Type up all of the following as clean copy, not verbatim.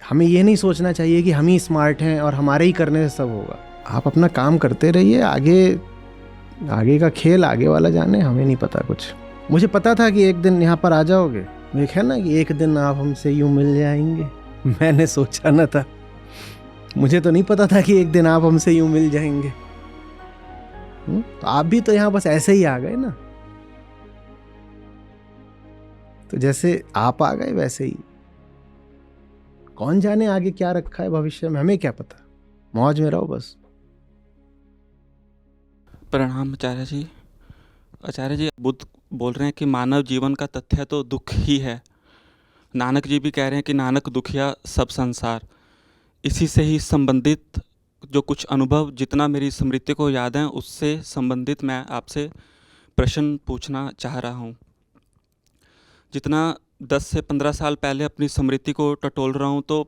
हमें ये नहीं सोचना चाहिए कि हम ही स्मार्ट हैं और हमारे ही करने से सब होगा। आप अपना काम करते रहिए, आगे का खेल आगे वाला जाने, हमें नहीं पता कुछ। मुझे पता था कि एक दिन यहाँ पर आ जाओगे। एक है ना कि एक दिन आप हमसे यूं मिल जाएंगे, मैंने सोचा न था। मुझे तो नहीं पता था कि एक दिन आप हमसे यूं मिल जाएंगे। तो आप भी तो यहाँ बस ऐसे ही आ गए ना। तो जैसे आप आ गए वैसे ही कौन जाने आगे क्या रखा है भविष्य में, हमें क्या पता। मौज में रहो बस। प्रणाम आचार्य जी। आचार्य जी, बुद्ध बोल रहे हैं कि मानव जीवन का तथ्य तो दुख ही है। नानक जी भी कह रहे हैं कि नानक दुखिया सब संसार। इसी से ही संबंधित जो कुछ अनुभव जितना मेरी स्मृति को याद है, उससे संबंधित मैं आपसे प्रश्न पूछना चाह रहा हूँ। जितना 10 से 15 साल पहले अपनी स्मृति को टटोल रहा हूँ, तो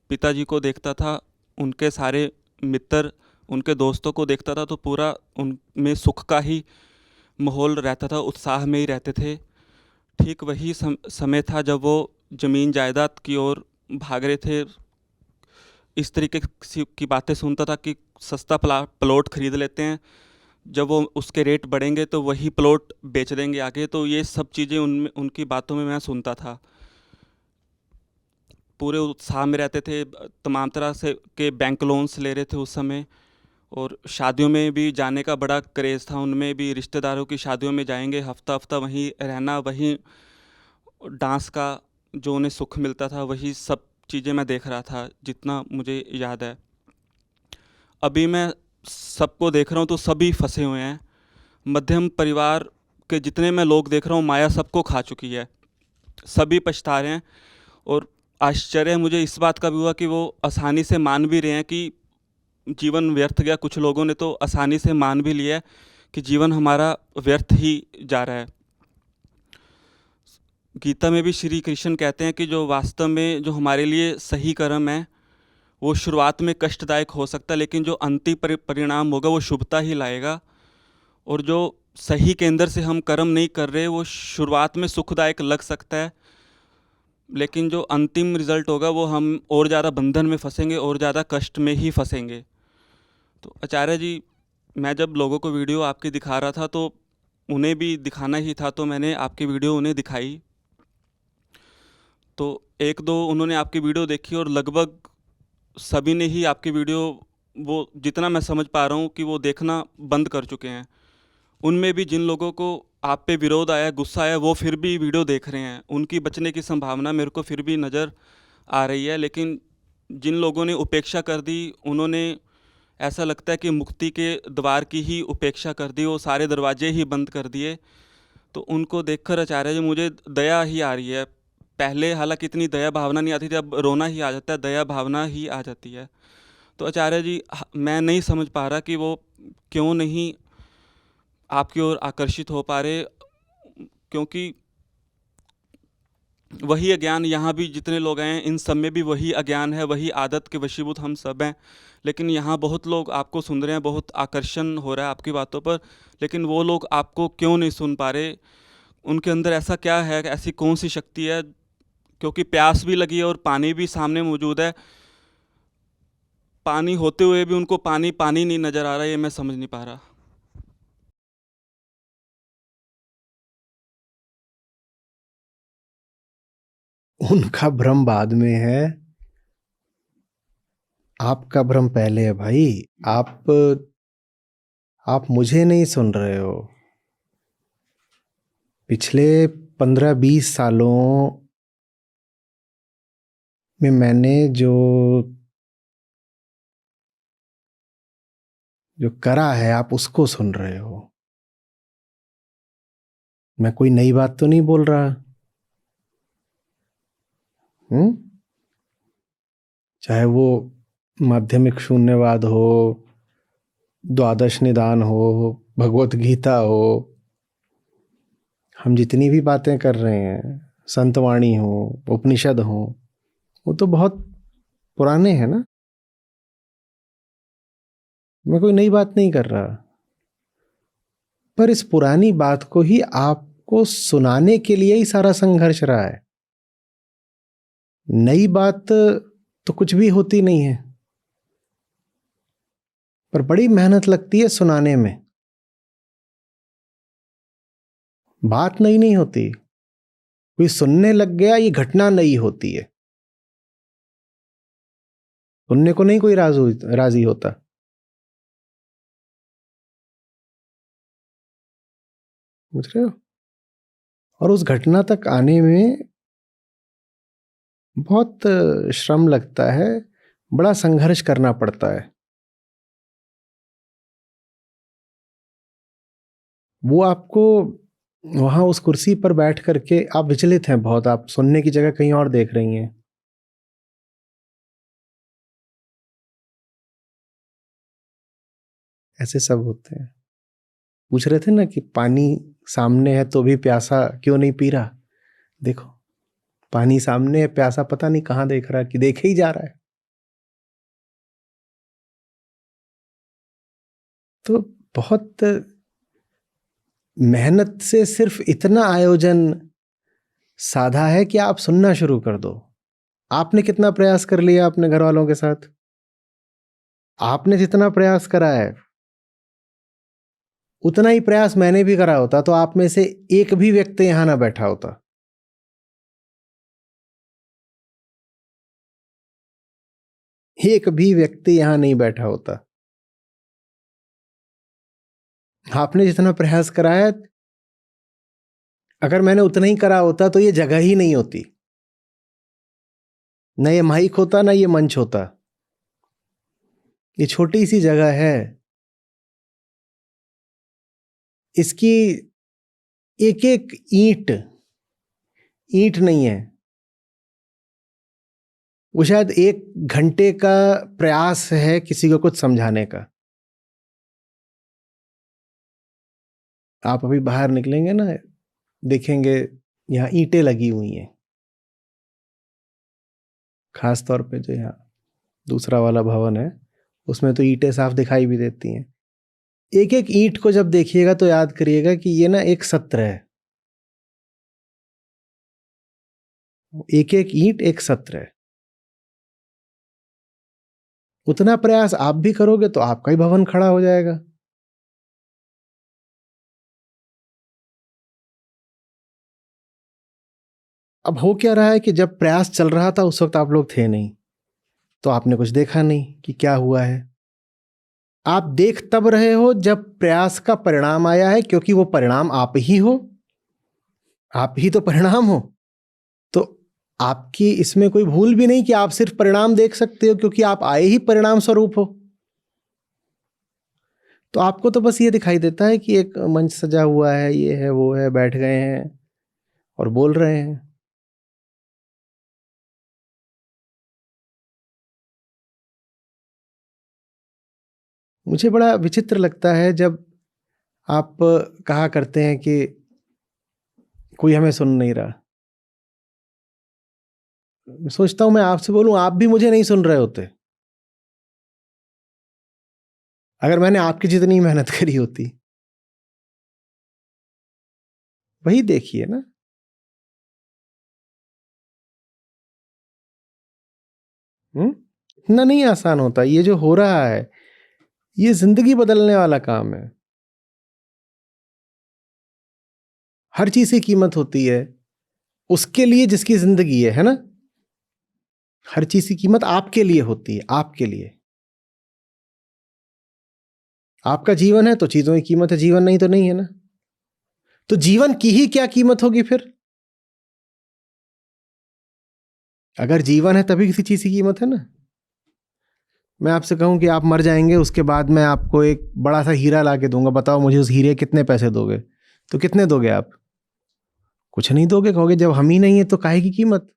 पिताजी को देखता था, उनके सारे मित्र, उनके दोस्तों को देखता था, तो पूरा उनमें सुख का ही माहौल रहता था, उत्साह में ही रहते थे। ठीक वही समय था जब वो ज़मीन जायदाद की ओर भाग रहे थे। इस तरीके की बातें सुनता था कि सस्ता प्लॉट खरीद लेते हैं, जब वो उसके रेट बढ़ेंगे तो वही प्लॉट बेच देंगे आगे। तो ये सब चीज़ें उनकी बातों में मैं सुनता था। पूरे उत्साह में रहते थे, तमाम तरह से के बैंक लोन्स ले रहे थे उस समय। और शादियों में भी जाने का बड़ा क्रेज़ था, उनमें भी रिश्तेदारों की शादियों में जाएंगे, हफ्ता हफ्ता वहीं रहना, वहीं डांस का जो उन्हें सुख मिलता था, वही सब चीज़ें मैं देख रहा था जितना मुझे याद है। अभी मैं सबको देख रहा हूँ तो सभी फंसे हुए हैं। मध्यम परिवार के जितने मैं लोग देख रहा हूँ, माया सबको खा चुकी है, सभी पछता रहे हैं। और आश्चर्य मुझे इस बात का भी हुआ कि वो आसानी से मान भी रहे हैं कि जीवन व्यर्थ गया। कुछ लोगों ने तो आसानी से मान भी लिया है कि जीवन हमारा व्यर्थ ही जा रहा है। गीता में भी श्री कृष्ण कहते हैं कि जो वास्तव में जो हमारे लिए सही कर्म है, वो शुरुआत में कष्टदायक हो सकता है, लेकिन जो अंतिम परिणाम होगा वो शुभता ही लाएगा। और जो सही के अंदर से हम कर्म नहीं कर रहे, वो शुरुआत में सुखदायक लग सकता है, लेकिन जो अंतिम रिजल्ट होगा वो हम और ज़्यादा बंधन में फंसेंगे और ज़्यादा कष्ट में ही फंसेंगे। तो आचार्य जी, मैं जब लोगों को वीडियो आपकी दिखा रहा था तो उन्हें भी दिखाना ही था, तो मैंने आपकी वीडियो उन्हें दिखाई। तो एक दो उन्होंने आपकी वीडियो देखी और लगभग सभी ने ही आपकी वीडियो, वो जितना मैं समझ पा रहा हूँ, कि वो देखना बंद कर चुके हैं। उनमें भी जिन लोगों को आप पे विरोध आया, गुस्सा आया, वो फिर भी वीडियो देख रहे हैं। उनकी बचने की संभावना मेरे को फिर भी नज़र आ रही है। लेकिन जिन लोगों ने उपेक्षा कर दी, उन्होंने, ऐसा लगता है कि मुक्ति के द्वार की ही उपेक्षा कर दी, वो सारे दरवाजे ही बंद कर दिए। तो उनको देखकर आचार्य जी मुझे दया ही आ रही है। पहले हालांकि इतनी दया भावना नहीं आती थी, अब रोना ही आ जाता है, दया भावना ही आ जाती है। तो आचार्य जी, मैं नहीं समझ पा रहा कि वो क्यों नहीं आपकी ओर आकर्षित हो पा रहे, क्योंकि वही अज्ञान यहाँ भी जितने लोग हैं, इन सब में भी वही अज्ञान है, वही आदत के वशीभूत हम सब हैं। लेकिन यहाँ बहुत लोग आपको सुन रहे हैं, बहुत आकर्षण हो रहा है आपकी बातों पर, लेकिन वो लोग आपको क्यों नहीं सुन पा रहे? उनके अंदर ऐसा क्या है, ऐसी कौन सी शक्ति है? क्योंकि प्यास भी लगी है और पानी भी सामने मौजूद है, पानी होते हुए भी उनको पानी पानी नहीं नज़र आ रहा, ये मैं समझ नहीं पा रहा। उनका भ्रम बाद में है, आपका भ्रम पहले है भाई। आप मुझे नहीं सुन रहे हो। पिछले 15-20 सालों में मैंने जो करा है, आप उसको सुन रहे हो। मैं कोई नई बात तो नहीं बोल रहा। चाहे वो माध्यमिक शून्यवाद हो, द्वादश निदान हो, भगवत गीता हो, हम जितनी भी बातें कर रहे हैं, संतवाणी हो, उपनिषद हो, वो तो बहुत पुराने हैं ना। मैं कोई नई बात नहीं कर रहा, पर इस पुरानी बात को ही आपको सुनाने के लिए ही सारा संघर्ष रहा है। नई बात तो कुछ भी होती नहीं है, पर बड़ी मेहनत लगती है सुनाने में। बात नई नहीं होती, कोई सुनने लग गया ये घटना नई होती है। सुनने को नहीं कोई राजी होता। समझ रहे हो? और उस घटना तक आने में बहुत श्रम लगता है, बड़ा संघर्ष करना पड़ता है। वो आपको वहां उस कुर्सी पर बैठ करके आप विचलित हैं बहुत, आप सुनने की जगह कहीं और देख रही हैं। ऐसे सब होते हैं। पूछ रहे थे ना कि पानी सामने है तो भी प्यासा क्यों नहीं पी रहा। देखो, पानी सामने है, प्यासा पता नहीं कहाँ देख रहा है, कि देखे ही जा रहा है। तो बहुत मेहनत से सिर्फ इतना आयोजन साधा है कि आप सुनना शुरू कर दो। आपने कितना प्रयास कर लिया अपने घर वालों के साथ? आपने जितना प्रयास करा है उतना ही प्रयास मैंने भी करा होता तो आप में से एक भी व्यक्ति यहां ना बैठा होता। एक भी व्यक्ति यहां नहीं बैठा होता। आपने जितना प्रयास करा है, अगर मैंने उतना ही करा होता तो ये जगह ही नहीं होती, ना ये माइक होता, ना ये मंच होता। ये छोटी सी जगह है, इसकी एक एक ईंट ईंट नहीं है। वो शायद 1 घंटे का प्रयास है किसी को कुछ समझाने का। आप अभी बाहर निकलेंगे ना, देखेंगे यहाँ ईंटें लगी हुई हैं। खास तौर पे जो यहाँ दूसरा वाला भवन है उसमें तो ईंटें साफ दिखाई भी देती हैं। एक एक ईंट को जब देखिएगा तो याद करिएगा कि ये ना एक सत्र है। एक एक ईंट एक सत्र है। उतना प्रयास आप भी करोगे तो आपका ही भवन खड़ा हो जाएगा। अब हो क्या रहा है कि जब प्रयास चल रहा था उस वक्त आप लोग थे नहीं, तो आपने कुछ देखा नहीं कि क्या हुआ है। आप देख तब रहे हो जब प्रयास का परिणाम आया है, क्योंकि वो परिणाम आप ही हो, आप ही तो परिणाम हो। तो आपकी इसमें कोई भूल भी नहीं कि आप सिर्फ परिणाम देख सकते हो, क्योंकि आप आए ही परिणाम स्वरूप हो। तो आपको तो बस ये दिखाई देता है कि एक मंच सजा हुआ है, ये है वो है, बैठ गए हैं और बोल रहे हैं। मुझे बड़ा विचित्र लगता है जब आप कहा करते हैं कि कोई हमें सुन नहीं रहा। मैं सोचता हूं मैं आपसे बोलूं, आप भी मुझे नहीं सुन रहे होते अगर मैंने आपकी जितनी मेहनत करी होती। वही देखिए ना। इतना नहीं आसान होता ये जो हो रहा है। ये जिंदगी बदलने वाला काम है। हर चीज की कीमत होती है उसके लिए जिसकी जिंदगी है ना। हर चीज की कीमत आपके लिए होती है, आपके लिए। आपका जीवन है तो चीजों की कीमत है, जीवन नहीं तो नहीं है ना। तो जीवन की ही क्या कीमत होगी फिर? अगर जीवन है तभी किसी चीज की कीमत है ना। मैं आपसे कहूं कि आप मर जाएंगे, उसके बाद मैं आपको एक बड़ा सा हीरा ला के दूंगा, बताओ मुझे उस हीरे के कितने पैसे दोगे? तो कितने दोगे आप? कुछ नहीं दोगे, कहोगे जब हम ही नहीं है तो काहे की कीमत।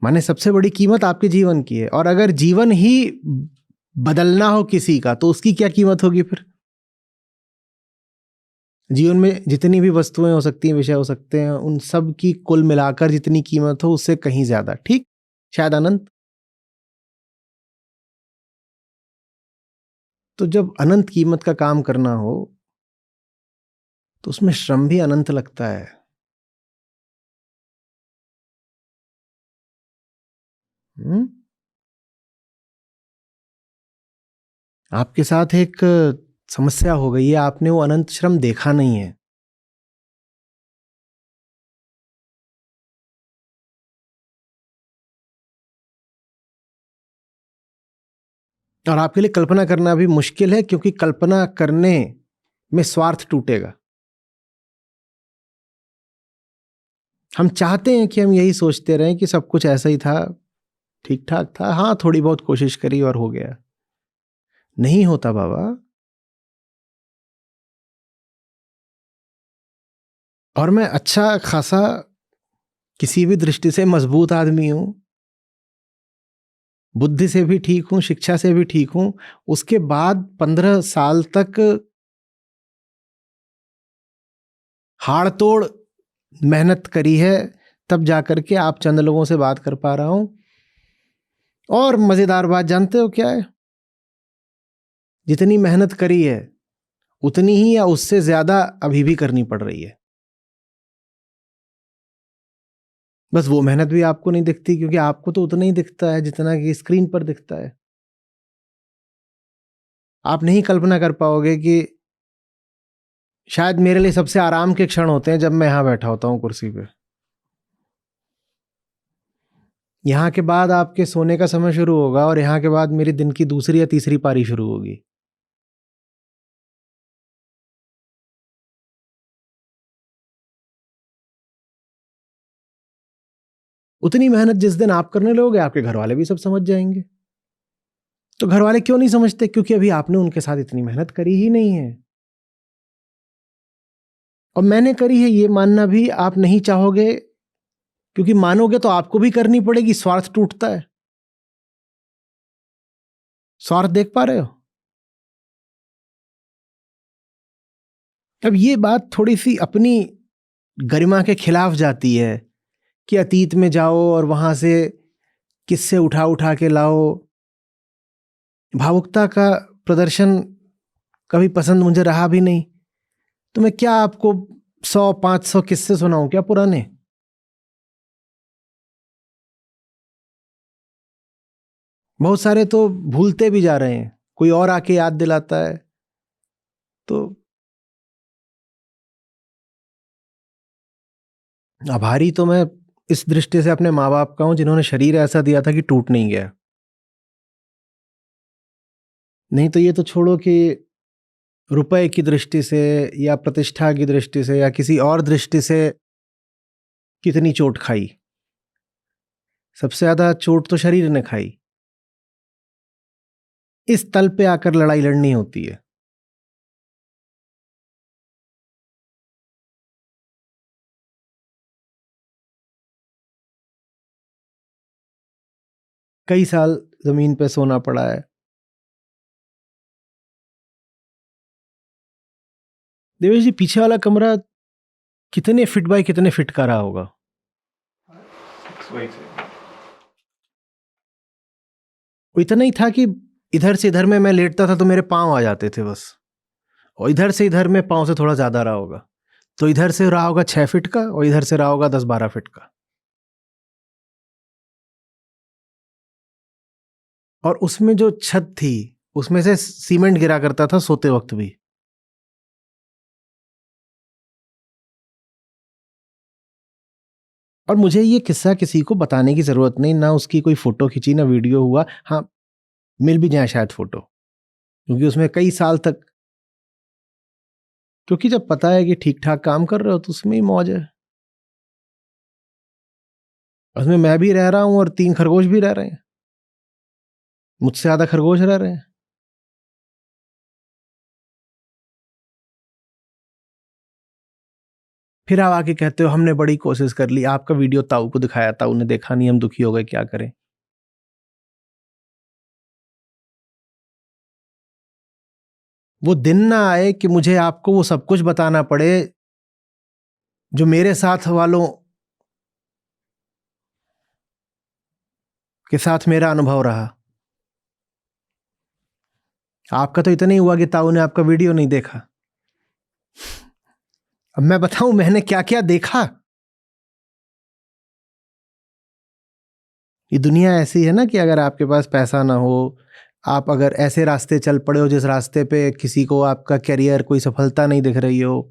माने सबसे बड़ी कीमत आपके जीवन की है, और अगर जीवन ही बदलना हो किसी का तो उसकी क्या कीमत होगी फिर? जीवन में जितनी भी वस्तुएं हो सकती हैं, विषय हो सकते हैं, उन सब की कुल मिलाकर जितनी कीमत हो उससे कहीं ज्यादा, ठीक, शायद अनंत। तो जब अनंत कीमत का काम करना हो तो उसमें श्रम भी अनंत लगता है। हम्म? आपके साथ एक समस्या हो गई है, आपने वो अनंत श्रम देखा नहीं है। और आपके लिए कल्पना करना भी मुश्किल है, क्योंकि कल्पना करने में स्वार्थ टूटेगा। हम चाहते हैं कि हम यही सोचते रहें कि सब कुछ ऐसा ही था, ठीक ठाक था, हाँ थोड़ी बहुत कोशिश करी और हो गया। नहीं होता बाबा। और मैं अच्छा खासा किसी भी दृष्टि से मजबूत आदमी हूं, बुद्धि से भी ठीक हूं, शिक्षा से भी ठीक हूं। उसके बाद 15 साल तक हाड़ तोड़ मेहनत करी है, तब जाकर के आप चंद लोगों से बात कर पा रहा हूं। और मजेदार बात जानते हो क्या है? जितनी मेहनत करी है उतनी ही या उससे ज्यादा अभी भी करनी पड़ रही है। बस वो मेहनत भी आपको नहीं दिखती, क्योंकि आपको तो उतना ही दिखता है जितना कि स्क्रीन पर दिखता है। आप नहीं कल्पना कर पाओगे कि शायद मेरे लिए सबसे आराम के क्षण होते हैं जब मैं यहां बैठा होता हूं कुर्सी पे। यहाँ के बाद आपके सोने का समय शुरू होगा, और यहाँ के बाद मेरी दिन की दूसरी या तीसरी पारी शुरू होगी। उतनी मेहनत जिस दिन आप करने लगोगे, आपके घर वाले भी सब समझ जाएंगे। तो घर वाले क्यों नहीं समझते? क्योंकि अभी आपने उनके साथ इतनी मेहनत करी ही नहीं है। और मैंने करी है, ये मानना भी आप नहीं चाहोगे, क्योंकि मानोगे तो आपको भी करनी पड़ेगी। स्वार्थ टूटता है। स्वार्थ देख पा रहे हो? अब ये बात थोड़ी सी अपनी गरिमा के खिलाफ जाती है कि अतीत में जाओ और वहां से किस्से उठा उठा के लाओ। भावुकता का प्रदर्शन कभी पसंद मुझे रहा भी नहीं। तो मैं क्या आपको 100-500 किस्से सुनाऊं क्या पुराने? बहुत सारे तो भूलते भी जा रहे हैं, कोई और आके याद दिलाता है। तो आभारी तो मैं इस दृष्टि से अपने माँ बाप का हूं, जिन्होंने शरीर ऐसा दिया था कि टूट नहीं गया। नहीं तो ये तो छोड़ो कि रुपए की दृष्टि से या प्रतिष्ठा की दृष्टि से या किसी और दृष्टि से कितनी चोट खाई। सबसे ज्यादा चोट तो शरीर ने खाई। इस तल पे आकर लड़ाई लड़नी होती है। कई साल जमीन पे सोना पड़ा है। देवेश जी, पीछे वाला कमरा कितने फिट बाय कितने फिट का रहा होगा? वो इतना ही था कि इधर से इधर में मैं लेटता था तो मेरे पांव आ जाते थे बस। और इधर से इधर में पांव से थोड़ा ज्यादा रहा होगा। तो इधर से रहा होगा 6 फीट का, और इधर से रहा होगा 10-12 फीट का। और उसमें जो छत थी, उसमें से सीमेंट गिरा करता था सोते वक्त भी। और मुझे ये किस्सा किसी को बताने की जरूरत नहीं, ना उसकी कोई फोटो खींची ना वीडियो हुआ। हाँ, मिल भी जाए शायद फोटो, क्योंकि उसमें कई साल तक, क्योंकि जब पता है कि ठीक ठाक काम कर रहे हो तो उसमें ही मौज है। उसमें मैं भी रह रहा हूं और 3 खरगोश भी रह रहे हैं। मुझसे ज्यादा खरगोश रह रहे हैं। फिर आप आके कहते हो हमने बड़ी कोशिश कर ली। आपका वीडियो ताऊ को दिखाया, ताऊ ने देखा नहीं, हम दुखी हो गए, क्या करें। वो दिन ना आए कि मुझे आपको वो सब कुछ बताना पड़े जो मेरे साथ वालों के साथ मेरा अनुभव रहा। आपका तो इतना ही हुआ कि ताऊ ने आपका वीडियो नहीं देखा। अब मैं बताऊं मैंने क्या क्या देखा। ये दुनिया ऐसी है ना कि अगर आपके पास पैसा ना हो, आप अगर ऐसे रास्ते चल पड़े हो जिस रास्ते पे किसी को आपका करियर, कोई सफलता नहीं दिख रही हो,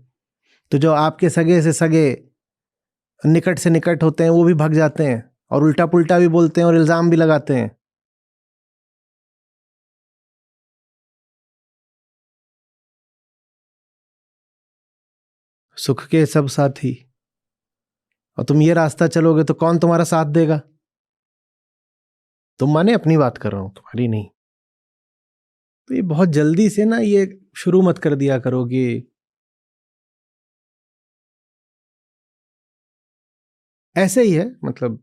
तो जो आपके सगे से सगे, निकट से निकट होते हैं, वो भी भाग जाते हैं और उल्टा पुल्टा भी बोलते हैं और इल्जाम भी लगाते हैं। सुख के सब साथी, और तुम ये रास्ता चलोगे तो कौन तुम्हारा साथ देगा? तुम माने अपनी बात कर रहा हूं, तुम्हारी नहीं। तो ये बहुत जल्दी से ना ये शुरू मत कर दिया करो कि ऐसे ही है, मतलब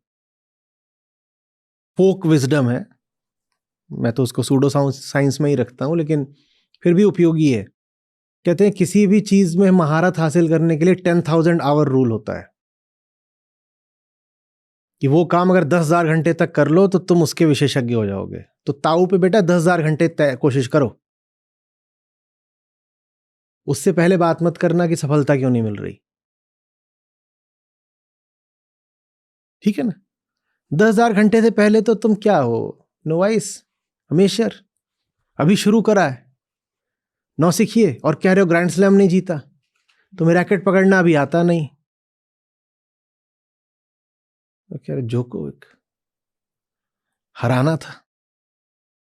फोक विजडम है। मैं तो उसको सूडो साइंस में ही रखता हूं, लेकिन फिर भी उपयोगी है। कहते हैं किसी भी चीज में महारत हासिल करने के लिए 10,000 आवर रूल होता है, कि वो काम अगर 10,000 घंटे तक कर लो तो तुम उसके विशेषज्ञ हो जाओगे। तो ताऊ पे बेटा 10,000 घंटे कोशिश करो, उससे पहले बात मत करना कि सफलता क्यों नहीं मिल रही। ठीक है ना? 10,000 घंटे से पहले तो तुम क्या हो? नोवाइस, हमेशर, अभी शुरू करा है, नौसिखिए, और कह रहे हो ग्रैंड स्लैम नहीं जीता, तुम्हें रैकेट पकड़ना अभी आता नहीं। तो कह रहे जोकोविक हराना था,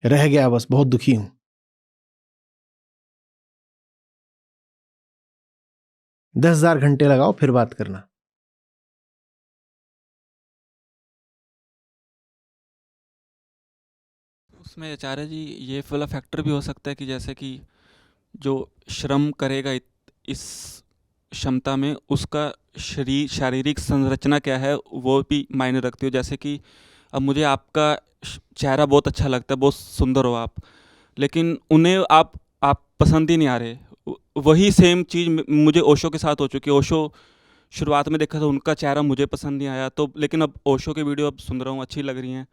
रह गया, बस बहुत दुखी हूं। 10,000 घंटे लगाओ फिर बात करना। उसमें आचार्य जी ये वाला फैक्टर भी हो सकता है कि जैसे कि जो श्रम करेगा इस क्षमता में, उसका शारीरिक संरचना क्या है वो भी मायने रखती हो। जैसे कि अब मुझे आपका चेहरा बहुत अच्छा लगता है, बहुत सुंदर हो आप, लेकिन उन्हें आप पसंद ही नहीं आ रहे। वही सेम चीज़ मुझे ओशो के साथ हो चुकी है। ओशो शुरुआत में देखा था, उनका चेहरा मुझे पसंद नहीं आया, तो लेकिन अब ओशो की वीडियो अब सुन रहा हूँ, अच्छी लग रही हैं।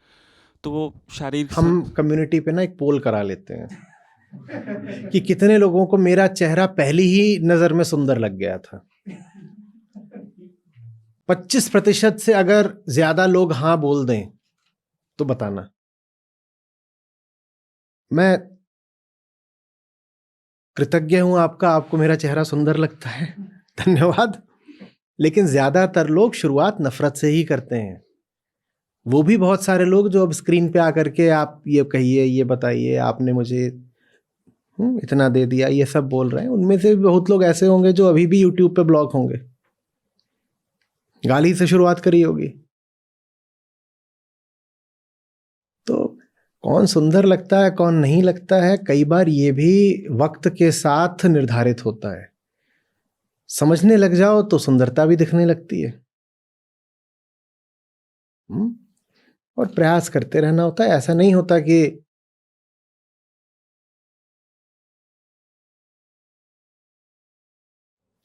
तो वो शारीरिक हम कम्युनिटी पे ना एक पोल करा लेते हैं कि कितने लोगों को मेरा चेहरा पहली ही नजर में सुंदर लग गया था। 25% से अगर ज्यादा लोग हाँ बोल दें तो बताना। मैं कृतज्ञ हूं आपका, आपको मेरा चेहरा सुंदर लगता है, धन्यवाद। लेकिन ज्यादातर लोग शुरुआत नफरत से ही करते हैं। वो भी बहुत सारे लोग जो अब स्क्रीन पे आकर के आप ये कहिए, ये बताइए, आपने मुझे इतना दे दिया, ये सब बोल रहे हैं, उनमें से भी बहुत लोग ऐसे होंगे जो अभी भी यूट्यूब पे ब्लॉक होंगे, गाली से शुरुआत करी होगी। तो कौन सुंदर लगता है, कौन नहीं लगता है, कई बार ये भी वक्त के साथ निर्धारित होता है। समझने लग जाओ तो सुंदरता भी दिखने लगती है। और प्रयास करते रहना होता है। ऐसा नहीं होता कि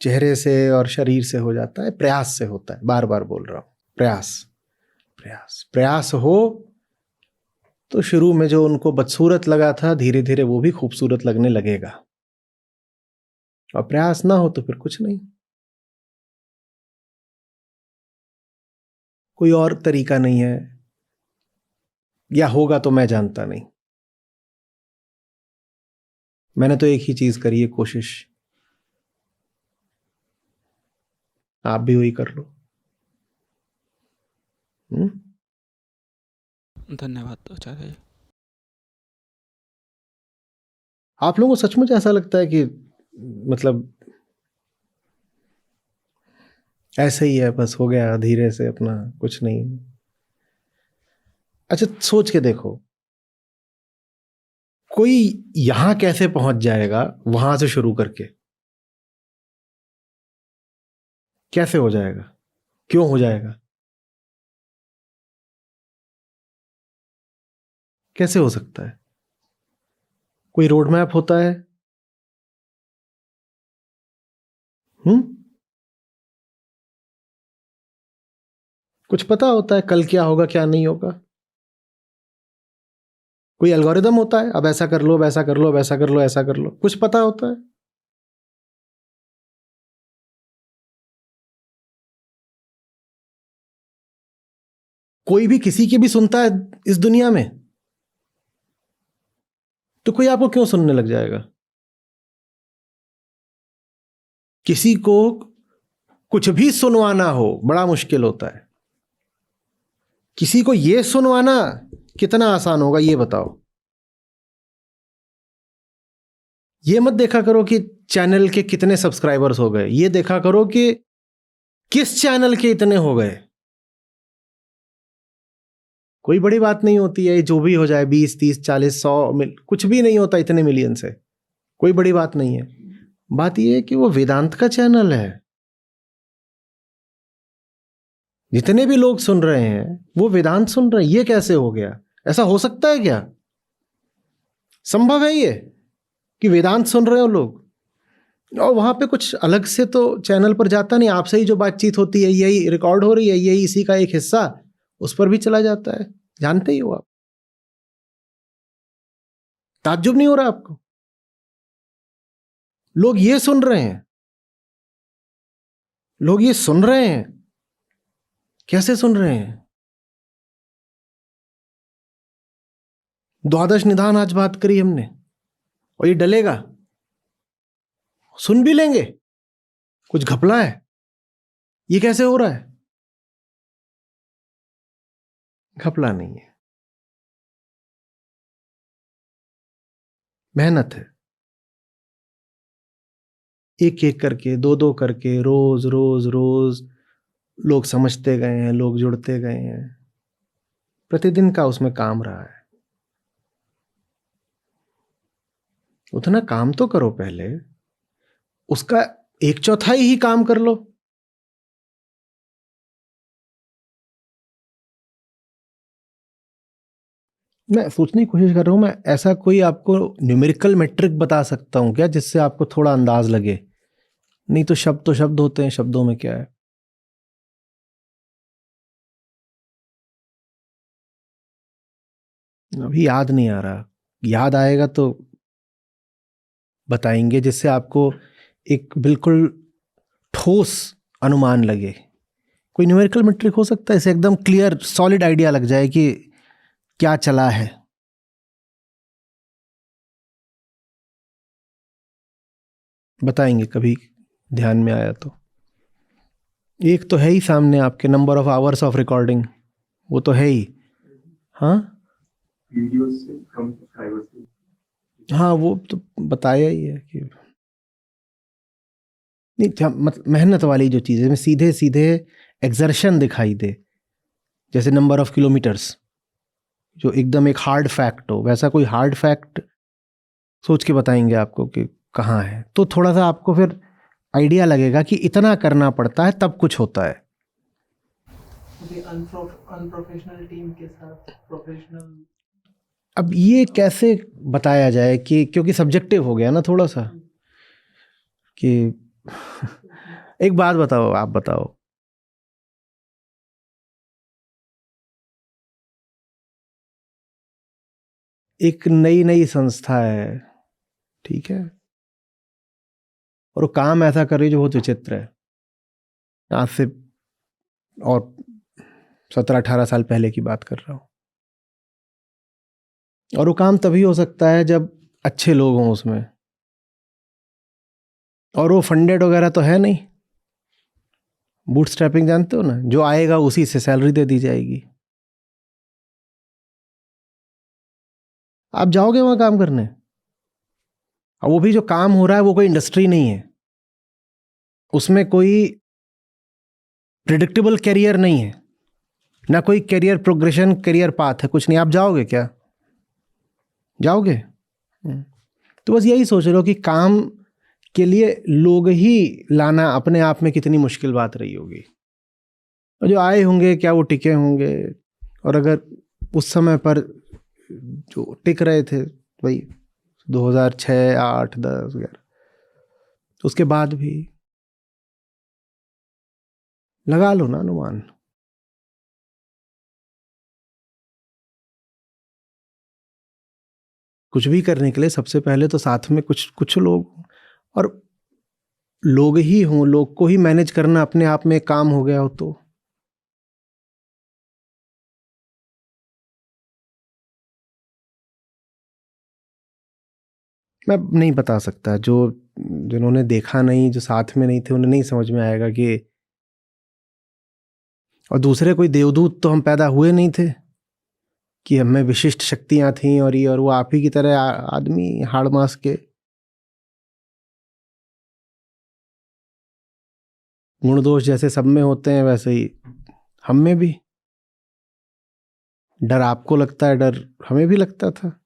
चेहरे से और शरीर से हो जाता है, प्रयास से होता है। बार बार बोल रहा हूं, प्रयास, प्रयास, प्रयास हो तो शुरू में जो उनको बदसूरत लगा था, धीरे धीरे वो भी खूबसूरत लगने लगेगा। और प्रयास ना हो तो फिर कुछ नहीं। कोई और तरीका नहीं है, या होगा तो मैं जानता नहीं। मैंने तो एक ही चीज करी है, कोशिश। आप भी वही कर लो। धन्यवाद आचार्य जी। आप लोगों को सचमुच ऐसा लगता है कि मतलब ऐसे ही है, बस हो गया धीरे से, अपना कुछ नहीं? अच्छा सोच के देखो, कोई यहां कैसे पहुंच जाएगा वहां से शुरू करके? कैसे हो जाएगा? क्यों हो जाएगा? कैसे हो सकता है? कोई रोड मैप होता है? कुछ पता होता है कल क्या होगा क्या नहीं होगा? कोई एल्गोरिदम होता है, अब ऐसा कर लो, अब ऐसा कर लो, अब ऐसा कर लो, ऐसा कर लो, कुछ पता होता है? कोई भी किसी की भी सुनता है इस दुनिया में, तो कोई आपको क्यों सुनने लग जाएगा? किसी को कुछ भी सुनवाना हो बड़ा मुश्किल होता है, किसी को यह सुनवाना कितना आसान होगा ये बताओ। ये मत देखा करो कि चैनल के कितने सब्सक्राइबर्स हो गए, ये देखा करो कि किस चैनल के इतने हो गए। कोई बड़ी बात नहीं होती है, जो भी हो जाए 20 30 40 100 कुछ भी नहीं होता इतने मिलियन से, कोई बड़ी बात नहीं है। बात यह है कि वो वेदांत का चैनल है, जितने भी लोग सुन रहे हैं वो वेदांत सुन रहे हैं। ये कैसे हो गया? ऐसा हो सकता है क्या? संभव है ये कि वेदांत सुन रहे हो लोग और वहां पे कुछ अलग से तो चैनल पर जाता नहीं, आपसे ही जो बातचीत होती है यही रिकॉर्ड हो रही है, यही इसी का एक हिस्सा उस पर भी चला जाता है, जानते ही हो आप। ताज्जुब नहीं हो रहा आपको? लोग ये सुन रहे हैं, लोग ये सुन रहे हैं। कैसे सुन रहे हैं? द्वादश निधान आज बात करी हमने और ये डलेगा, सुन भी लेंगे। कुछ घपला है? ये कैसे हो रहा है? घपला नहीं है, मेहनत है। एक एक करके, दो दो करके, रोज रोज रोज लोग समझते गए हैं, लोग जुड़ते गए हैं, प्रतिदिन का उसमें काम रहा है। उतना काम तो करो पहले, उसका 1/4 ही काम कर लो। मैं सोचने की कोशिश कर रहा हूं, मैं ऐसा कोई आपको न्यूमेरिकल मेट्रिक बता सकता हूं क्या जिससे आपको थोड़ा अंदाज लगे? नहीं तो शब्द होते हैं, शब्दों में क्या है। अभी याद नहीं आ रहा, याद आएगा तो बताएंगे, जिससे आपको एक बिल्कुल ठोस अनुमान लगे। कोई न्यूमेरिकल मेट्रिक हो सकता है, इसे एकदम क्लियर सॉलिड आइडिया लग जाए कि क्या चला है। बताएंगे कभी ध्यान में आया तो। एक तो है ही सामने आपके, number of hours of recording, वो तो है ही। हाँ वीडियो से कम सब्सक्राइबर से। हाँ, वो तो बताया ही है कि नहीं, मेहनत वाली जो चीज़ें में सीधे सीधे एक्सर्शन दिखाई दे, जैसे नंबर ऑफ किलोमीटर्स, जो एकदम एक हार्ड फैक्ट हो, वैसा कोई हार्ड फैक्ट सोच के बताएंगे आपको कि कहाँ है, तो थोड़ा सा आपको फिर आइडिया लगेगा कि इतना करना पड़ता है तब कुछ होता है। अनप्रोफेशनल टीम के साथ प्रोफेशनल, अब ये कैसे बताया जाए कि, क्योंकि सब्जेक्टिव हो गया ना थोड़ा सा कि एक बात बताओ, आप बताओ, एक नई नई संस्था है, ठीक है, और वो काम ऐसा कर रही है जो बहुत विचित्र है। आज से और 17-18 साल पहले की बात कर रहा हूँ। और वो काम तभी हो सकता है जब अच्छे लोग हों उसमें, और वो फंडेड वगैरह तो है नहीं। बूटस्ट्रैपिंग जानते हो ना, जो आएगा उसी से सैलरी दे दी जाएगी। आप जाओगे वहां काम करने, और वो भी जो काम हो रहा है वो कोई इंडस्ट्री नहीं है, उसमें कोई प्रिडिक्टेबल करियर नहीं है, ना कोई करियर प्रोग्रेशन, करियर पाथ है, कुछ नहीं। आप जाओगे क्या? जाओगे? तो बस यही सोच लो कि काम के लिए लोग ही लाना अपने आप में कितनी मुश्किल बात रही होगी। और जो आए होंगे क्या वो टिके होंगे? और अगर उस समय पर जो टिक रहे थे वही 2006, 8, 10, 11, उसके बाद भी लगा लो ना अनुमान। कुछ भी करने के लिए सबसे पहले तो साथ में कुछ लोग, और लोग ही हों, लोग को ही मैनेज करना अपने आप में काम हो गया हो तो मैं नहीं बता सकता, जिन्होंने देखा नहीं, जो साथ में नहीं थे, उन्हें नहीं समझ में आएगा कि। और दूसरे कोई देवदूत तो हम पैदा हुए नहीं थे कि हमें विशिष्ट शक्तियां थीं और ये और वो आप ही की तरह आदमी हाड़ मास के। गुण दोष जैसे सब में होते हैं वैसे ही हम में भी। डर आपको लगता है, डर हमें भी लगता था।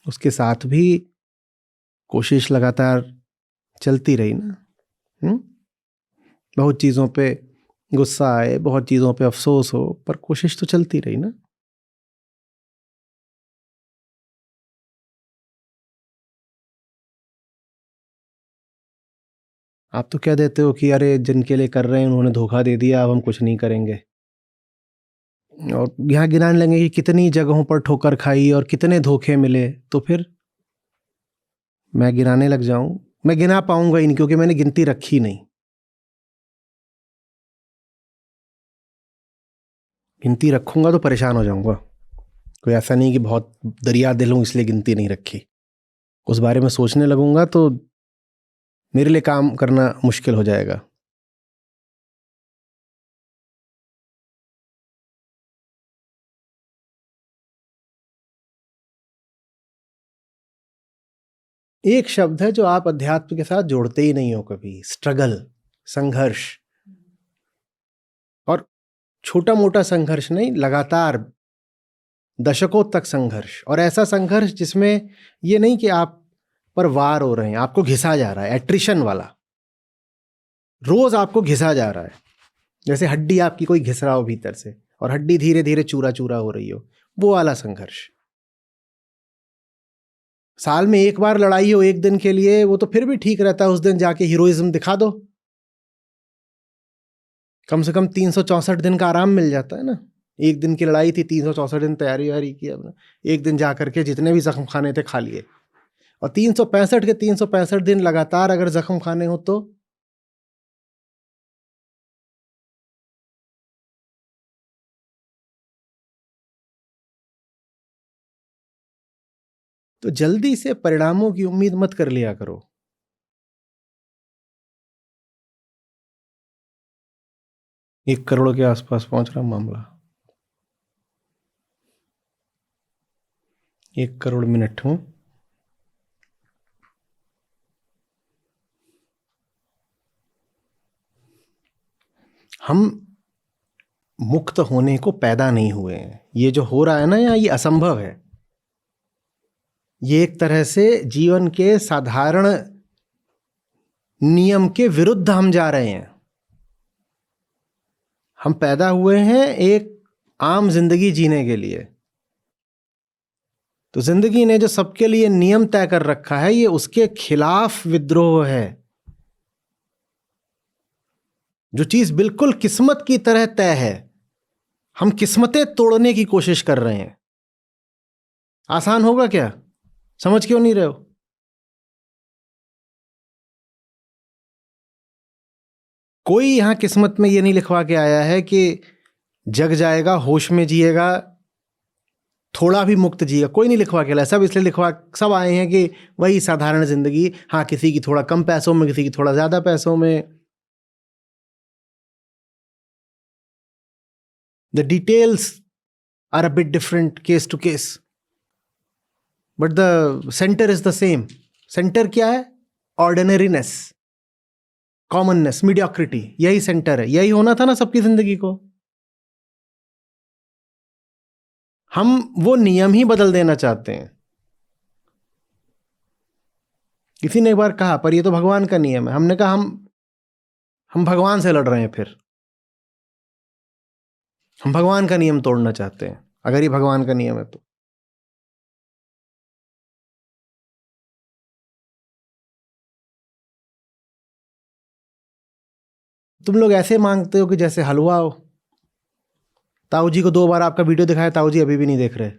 उसके साथ भी कोशिश लगातार चलती रही ना। बहुत चीज़ों पे गुस्सा आए, बहुत चीज़ों पे अफसोस हो, पर कोशिश तो चलती रही ना। आप तो कह देते हो कि अरे जिनके लिए कर रहे हैं उन्होंने धोखा दे दिया, अब हम कुछ नहीं करेंगे। और यहाँ गिनाने लगे कि कितनी जगहों पर ठोकर खाई और कितने धोखे मिले, तो फिर मैं गिनाने लग जाऊं, मैं गिना पाऊंगा ही नहीं, क्योंकि मैंने गिनती रखी नहीं। गिनती रखूंगा तो परेशान हो जाऊंगा। कोई ऐसा नहीं कि बहुत दरिया दिल हूं इसलिए गिनती नहीं रखी। उस बारे में सोचने लगूंगा तो मेरे लिए काम करना मुश्किल हो जाएगा। एक शब्द है जो आप अध्यात्म के साथ जोड़ते ही नहीं हो कभी, स्ट्रगल, संघर्ष। और छोटा मोटा संघर्ष नहीं, लगातार दशकों तक संघर्ष। और ऐसा संघर्ष जिसमें ये नहीं कि आप पर वार हो रहे हैं, आपको घिसा जा रहा है, एट्रिशन वाला। रोज आपको घिसा जा रहा है, जैसे हड्डी आपकी कोई घिस रहा हो भीतर से, और हड्डी धीरे धीरे चूरा चूरा हो रही हो, वो वाला संघर्ष। साल में एक बार लड़ाई हो एक दिन के लिए, वो तो फिर भी ठीक रहता है, उस दिन जाके हीरोइज्म दिखा दो, कम से कम 364 दिन का आराम मिल जाता है ना। एक दिन की लड़ाई थी, 364 दिन तैयारी वारी की, अपना एक दिन जा करके जितने भी जख्म खाने थे खा लिए। और 365 के 365 दिन लगातार अगर जख्म खाने हो तो जल्दी से परिणामों की उम्मीद मत कर लिया करो। एक करोड़ के आसपास पहुंच रहा मामला। 1 करोड़ मिनट हूं। हम मुक्त होने को पैदा नहीं हुए हैं। ये जो हो रहा है ना यहाँ, ये असंभव है। ये एक तरह से जीवन के साधारण नियम के विरुद्ध हम जा रहे हैं। हम पैदा हुए हैं एक आम जिंदगी जीने के लिए, तो जिंदगी ने जो सबके लिए नियम तय कर रखा है, ये उसके खिलाफ विद्रोह है। जो चीज बिल्कुल किस्मत की तरह तय है, हम किस्मतें तोड़ने की कोशिश कर रहे हैं। आसान होगा क्या? समझ क्यों नहीं रहे हो? कोई यहां किस्मत में ये नहीं लिखवा के आया है कि जग जाएगा, होश में जिएगा, थोड़ा भी मुक्त जिएगा। कोई नहीं लिखवा के लाया। सब इसलिए सब आए हैं कि वही साधारण जिंदगी। हाँ, किसी की थोड़ा कम पैसों में, किसी की थोड़ा ज्यादा पैसों में। The details are a bit different case to case, but the center is the same. Center क्या है? Ordinariness, commonness, mediocrity. यही center है। यही होना था ना सबकी जिंदगी को। हम वो नियम ही बदल देना चाहते हैं। किसी ने एक बार कहा, पर ये तो भगवान का नियम है। हमने कहा हम भगवान से लड़ रहे हैं। फिर हम भगवान का नियम तोड़ना चाहते हैं। अगर ये भगवान का नियम है तो तुम लोग ऐसे मांगते हो कि जैसे हलवा हो। ताऊ जी को 2 बार आपका वीडियो दिखाया, ताऊ जी अभी भी नहीं देख रहे।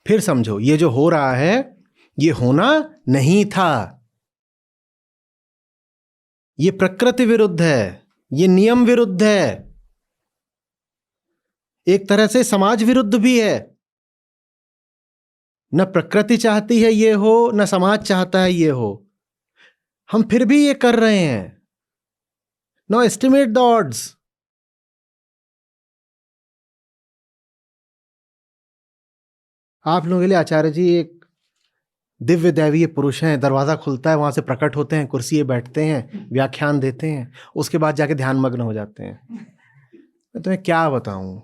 फिर समझो, ये जो हो रहा है ये होना नहीं था। ये प्रकृति विरुद्ध है। ये नियम विरुद्ध है, एक तरह से समाज विरुद्ध भी है। न प्रकृति चाहती है ये हो, न समाज चाहता है ये हो, हम फिर भी ये कर रहे हैं। No estimate the odds. आप लोगों के लिए आचार्य जी एक दिव्य दैवीय पुरुष हैं। दरवाजा खुलता है, वहां से प्रकट होते हैं, कुर्सी पे बैठते हैं, व्याख्यान देते हैं, उसके बाद जाके ध्यान मग्न हो जाते हैं। मैं तुम्हें क्या बताऊं।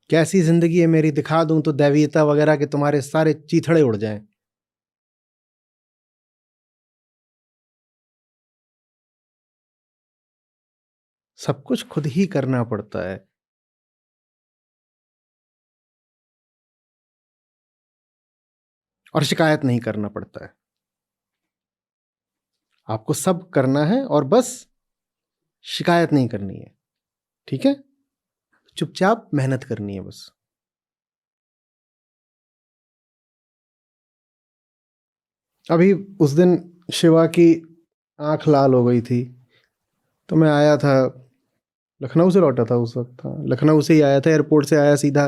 कैसी जिंदगी है मेरी, दिखा दूं तो दैवीयता वगैरह के तुम्हारे सारे चीथड़े उड़ जाएं। सब कुछ खुद ही करना पड़ता है। और शिकायत नहीं करना पड़ता है। आपको सब करना है और बस शिकायत नहीं करनी है। ठीक है, चुपचाप मेहनत करनी है बस। अभी उस दिन शिवा की आंख लाल हो गई थी, तो मैं आया था, लखनऊ से लौटा था उस वक्त। हाँ, लखनऊ से ही आया था, एयरपोर्ट से आया सीधा।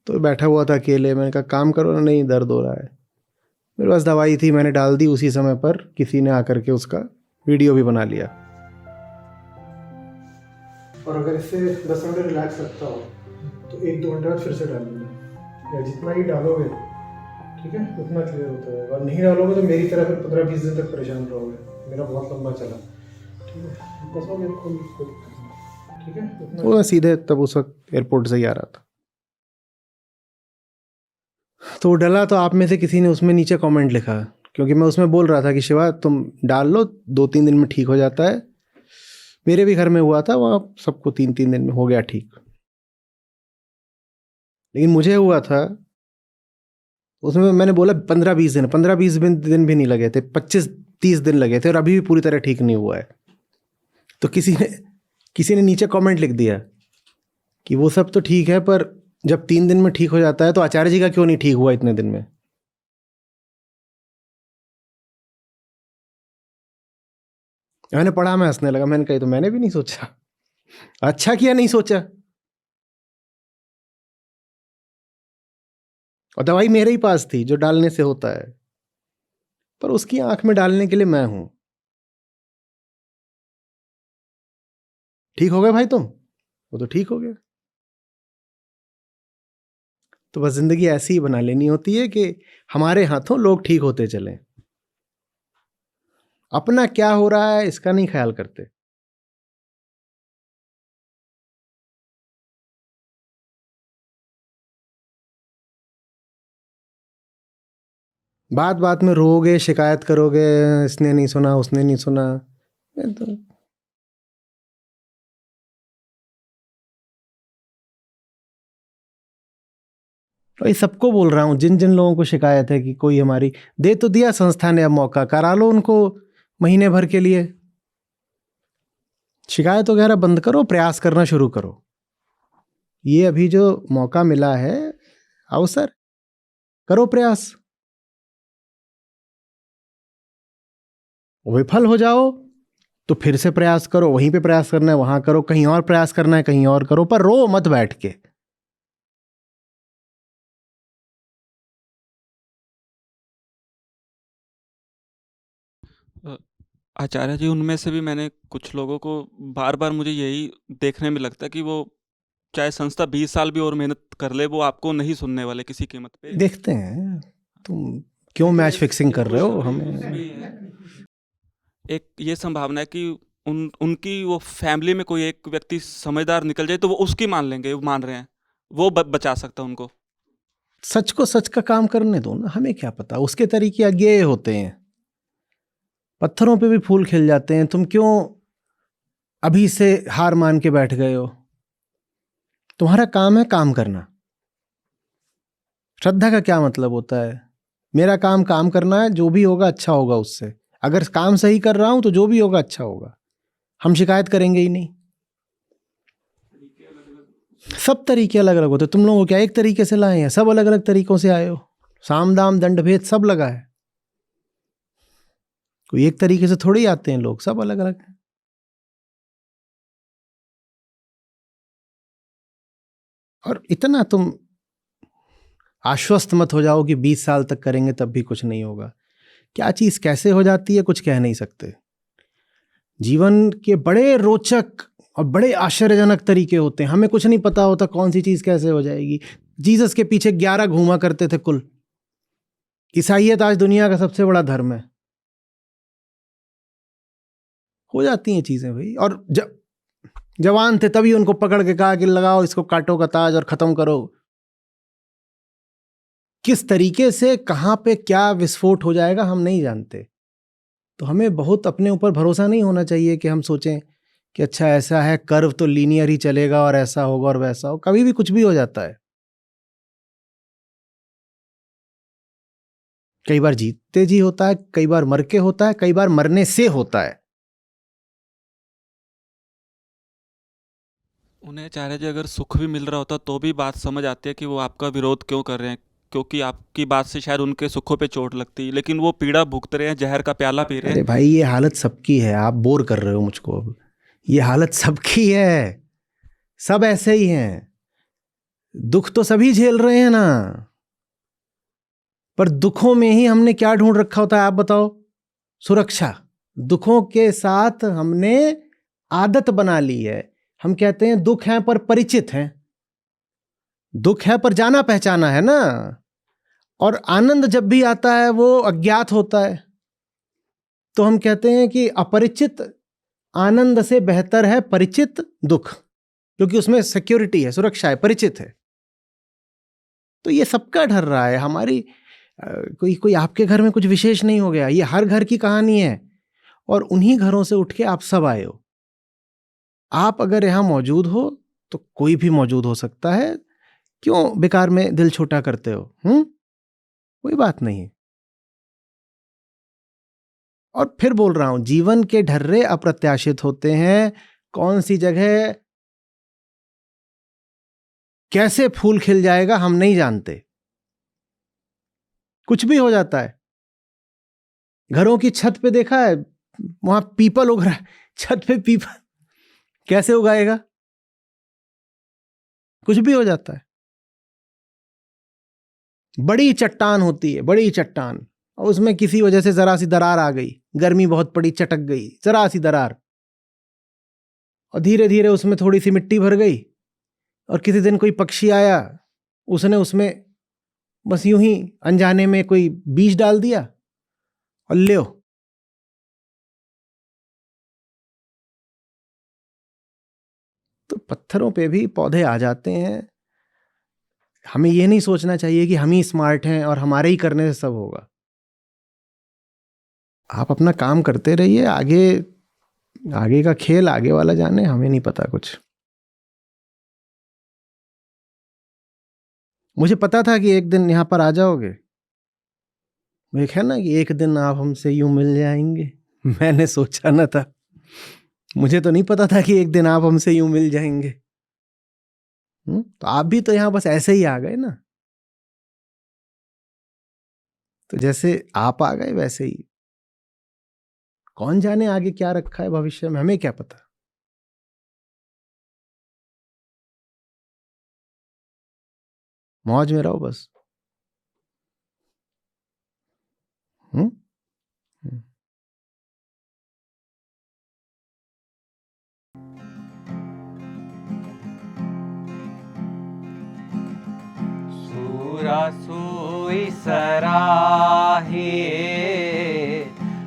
तो बैठा हुआ था अकेले, मैंने कहा काम करो ना। नहीं, दर्द हो रहा है। मेरे पास दवाई थी, मैंने डाल दी। उसी समय पर किसी ने आकर के उसका वीडियो भी बना लिया। और अगर इससे 10 मिनट रिलैक्स रखता हो तो 1-2 घंटे बाद फिर से डाल लेना, या जितना ही डालोगे ठीक है उतना क्लियर होता है। और नहीं डालोगे तो मेरी तरह फिर 15-20 दिन तक परेशान रहोगे। मेरा बहुत लंबा चला। ठीक है, बस हो गया, कोई दिक्कत नहीं। ठीक है, तो मैं सीधे तब उस वक्त एयरपोर्ट से ही आ रहा था, तो डला। तो आप में से किसी ने उसमें नीचे कमेंट लिखा, क्योंकि मैं उसमें बोल रहा था कि शिवा तुम डाल लो, 2-3 दिन में ठीक हो जाता है। मेरे भी घर में हुआ था, वहाँ सबको 3-3 दिन में हो गया ठीक। लेकिन मुझे हुआ था, उसमें मैंने बोला 15-20 दिन, 15-20 दिन भी नहीं लगे थे, 25-30 दिन लगे थे, और अभी भी पूरी तरह ठीक नहीं हुआ है। तो किसी ने नीचे कमेंट लिख दिया कि वो सब तो ठीक है, पर जब 3 दिन में ठीक हो जाता है तो आचार्य जी का क्यों नहीं ठीक हुआ इतने दिन में। मैंने पढ़ा, मैं हंसने लगा। मैंने कहा तो मैंने भी नहीं सोचा। अच्छा किया नहीं सोचा। और दवाई मेरे ही पास थी जो डालने से होता है, पर उसकी आंख में डालने के लिए मैं हूं। ठीक हो गए भाई तुम? वो तो ठीक हो गया। तो बस जिंदगी ऐसी ही बना लेनी होती है कि हमारे हाथों लोग ठीक होते चलें, अपना क्या हो रहा है इसका नहीं ख्याल करते। बात बात में रोओगे, शिकायत करोगे, इसने नहीं सुना, उसने नहीं सुना। तो भाई सबको बोल रहा हूँ, जिन जिन लोगों को शिकायत है कि कोई हमारी, दे तो दिया संस्था ने, अब मौका करा लो उनको महीने भर के लिए। शिकायत वगैरह बंद करो, प्रयास करना शुरू करो। ये अभी जो मौका मिला है, अवसर, करो प्रयास। विफल हो जाओ तो फिर से प्रयास करो, वहीं पे प्रयास करना है वहां करो, कहीं और प्रयास करना है कहीं और करो, पर रो मत बैठ के। अ, आचार्य जी, उनमें से भी मैंने कुछ लोगों को बार बार मुझे यही देखने में लगता है कि वो चाहे संस्था 20 साल भी और मेहनत कर ले, वो आपको नहीं सुनने वाले किसी कीमत पे। देखते हैं, तुम क्यों मैच फिक्सिंग कर रहे हो हमें। एक ये संभावना है कि उनकी वो फैमिली में कोई एक व्यक्ति समझदार निकल जाए तो वो उसकी मान लेंगे, वो मान रहे हैं, वो बचा सकता है उनको। सच को सच का काम करने दो ना, हमें क्या पता, उसके तरीके अज्ञेय होते हैं। पत्थरों पे भी फूल खिल जाते हैं। तुम क्यों अभी से हार मान के बैठ गए हो? तुम्हारा काम है काम करना। श्रद्धा का क्या मतलब होता है? मेरा काम काम करना है, जो भी होगा अच्छा होगा उससे। अगर काम सही कर रहा हूं तो जो भी होगा अच्छा होगा, हम शिकायत करेंगे ही नहीं। सब तरीके अलग अलग होते। तुम लोगों को क्या एक तरीके से लाए हैं? सब अलग अलग तरीकों से आए हो। साम दाम दंड भेद सब लगा है। कोई एक तरीके से थोड़ी आते हैं लोग, सब अलग अलग हैं। और इतना तुम आश्वस्त मत हो जाओ कि 20 साल तक करेंगे तब भी कुछ नहीं होगा। क्या चीज कैसे हो जाती है कुछ कह नहीं सकते। जीवन के बड़े रोचक और बड़े आश्चर्यजनक तरीके होते हैं। हमें कुछ नहीं पता होता कौन सी चीज कैसे हो जाएगी। जीसस के पीछे 11 घूमा करते थे कुल। ईसाइयत आज दुनिया का सबसे बड़ा धर्म है। हो जाती हैं चीजें भाई। और जवान थे तभी उनको पकड़ के कहा कि लगाओ इसको कांटों का ताज और खत्म करो। किस तरीके से कहां पे क्या विस्फोट हो जाएगा हम नहीं जानते। तो हमें बहुत अपने ऊपर भरोसा नहीं होना चाहिए कि हम सोचें कि अच्छा ऐसा है, कर्व तो लीनियर ही चलेगा और ऐसा होगा और वैसा हो। कभी भी कुछ भी हो जाता है। कई बार जीतते जी होता है, कई बार मर के होता है, कई बार मरने से होता है। उन्हें आचार्य जी अगर सुख भी मिल रहा होता तो भी बात समझ आती है कि वो आपका विरोध क्यों कर रहे हैं, क्योंकि आपकी बात से शायद उनके सुखों पे चोट लगती, लेकिन वो पीड़ा भुगत रहे हैं, जहर का प्याला पी रहे अरे हैं। भाई ये हालत सबकी है। आप बोर कर रहे हो मुझको अब। ये हालत सबकी है। सब ऐसे ही हैं। दुख तो सभी झेल रहे हैं ना। पर दुखों में ही हमने क्या ढूंढ रखा होता है आप बताओ? सुरक्षा। दुखों के साथ हमने आदत बना ली है। हम कहते हैं दुख है पर परिचित हैं। दुख है पर जाना पहचाना है ना। और आनंद जब भी आता है वो अज्ञात होता है। तो हम कहते हैं कि अपरिचित आनंद से बेहतर है परिचित दुख, क्योंकि उसमें सिक्योरिटी है, सुरक्षा है, परिचित है। तो ये सबका ढर रहा है। हमारी कोई आपके घर में कुछ विशेष नहीं हो गया। ये हर घर की कहानी है। और उन्हीं घरों से उठ के आप सब आए हो। आप अगर यहां मौजूद हो तो कोई भी मौजूद हो सकता है। क्यों बेकार में दिल छोटा करते हो? कोई बात नहीं। और फिर बोल रहा हूं, जीवन के ढर्रे अप्रत्याशित होते हैं। कौन सी जगह कैसे फूल खिल जाएगा हम नहीं जानते। कुछ भी हो जाता है। घरों की छत पे देखा है, वहां पीपल उग रहा है। छत पे पीपल कैसे उगाएगा? कुछ भी हो जाता है। बड़ी चट्टान होती है, बड़ी चट्टान, और उसमें किसी वजह से जरा सी दरार आ गई। गर्मी बहुत पड़ी, चटक गई जरा सी दरार, और धीरे धीरे उसमें थोड़ी सी मिट्टी भर गई। और किसी दिन कोई पक्षी आया, उसने उसमें बस यूं ही अनजाने में कोई बीज डाल दिया और लो। तो पत्थरों पे भी पौधे आ जाते हैं। हमें ये नहीं सोचना चाहिए कि हम ही स्मार्ट हैं और हमारे ही करने से सब होगा। आप अपना काम करते रहिए। आगे आगे का खेल आगे वाला जाने, हमें नहीं पता कुछ। मुझे पता था कि एक दिन यहां पर आ जाओगे। वो एक है ना कि एक दिन आप हमसे यूं मिल जाएंगे। मैंने सोचा ना था। मुझे तो नहीं पता था कि एक दिन आप हमसे यूं मिल जाएंगे। तो आप भी तो यहां बस ऐसे ही आ गए ना। तो जैसे आप आ गए वैसे ही। कौन जाने आगे क्या रखा है भविष्य में, हमें क्या पता। मौज में रहो बस। हम्म सूरा सोई सराहे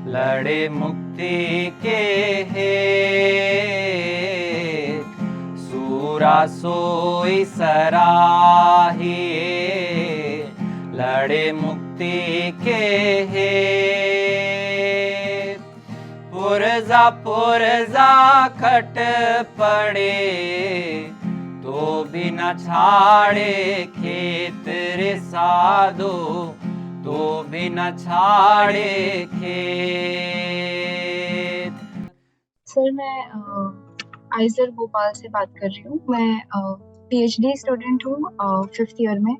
लड़े मुक्ति के हे। सूरा सोई सराहे लड़े मुक्ति के हे। पुरजा खट पड़े तो भी न छाड़े खेत रे साधो, तो भी न छाड़े खेत। सर मैं आइजर भोपाल से बात कर रही हूँ। मैं पीएचडी स्टूडेंट हूँ 5th ईयर में,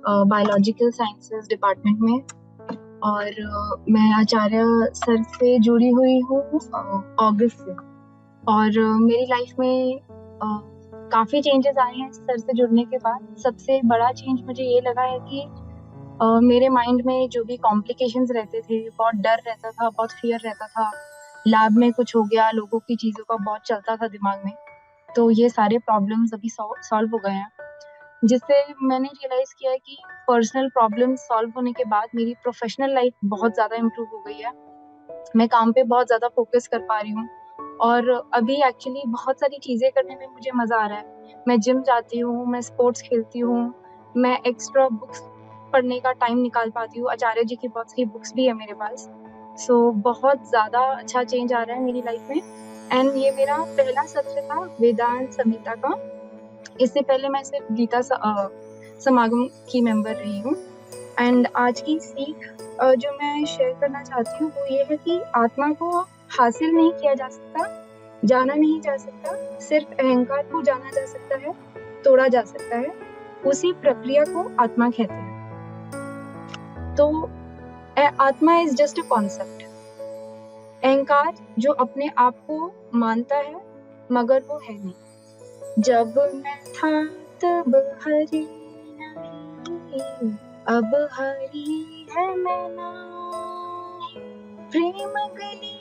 बायोलॉजिकल साइंसेस डिपार्टमेंट में, और मैं आचार्य सर से जुड़ी हुई हूँ अगस्त से। और मेरी लाइफ में काफ़ी चेंजेस आए हैं सर से जुड़ने के बाद। सबसे बड़ा चेंज मुझे ये लगा है कि मेरे माइंड में जो भी कॉम्प्लिकेशंस रहते थे, बहुत डर रहता था, बहुत फियर रहता था, लैब में कुछ हो गया, लोगों की चीज़ों का बहुत चलता था दिमाग में, तो ये सारे प्रॉब्लम्स अभी सॉल्व हो गए हैं। जिससे मैंने रियलाइज़ किया है कि पर्सनल प्रॉब्लम्स सॉल्व होने के बाद मेरी प्रोफेशनल लाइफ बहुत ज़्यादा इम्प्रूव हो गई है। मैं काम पे बहुत ज़्यादा फोकस कर पा रही हूँ, और अभी एक्चुअली बहुत सारी चीज़ें करने में मुझे मज़ा आ रहा है। मैं जिम जाती हूँ, मैं स्पोर्ट्स खेलती हूँ, मैं एक्स्ट्रा बुक्स पढ़ने का टाइम निकाल पाती हूँ। आचार्य जी की बहुत सारी बुक्स भी है मेरे पास। सो बहुत ज़्यादा अच्छा चेंज आ रहा है मेरी लाइफ में। एंड ये मेरा पहला सत्र था वेदांत संहिता का। इससे पहले मैं सिर्फ गीता समागम की मेंबर रही हूँ। एंड आज की सीख जो मैं शेयर करना चाहती हूँ वो ये है कि आत्मा को हासिल नहीं किया जा सकता, जाना नहीं जा सकता, सिर्फ अहंकार को जाना जा सकता है, तोड़ा जा सकता है। उसी प्रक्रिया को आत्मा कहते हैं। तो आत्मा इज जस्ट अ कॉन्सेप्ट। अहंकार जो अपने आप को मानता है मगर वो है नहीं। जब मैं था तब हरी नहीं, अब हरी है मैं नाही। प्रेम गली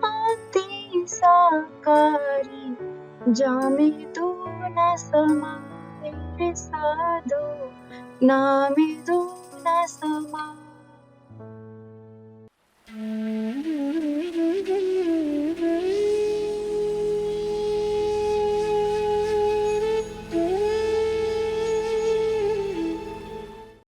आती साकारी, जामे तू न समा मेरे साधो, नामे तू न समा।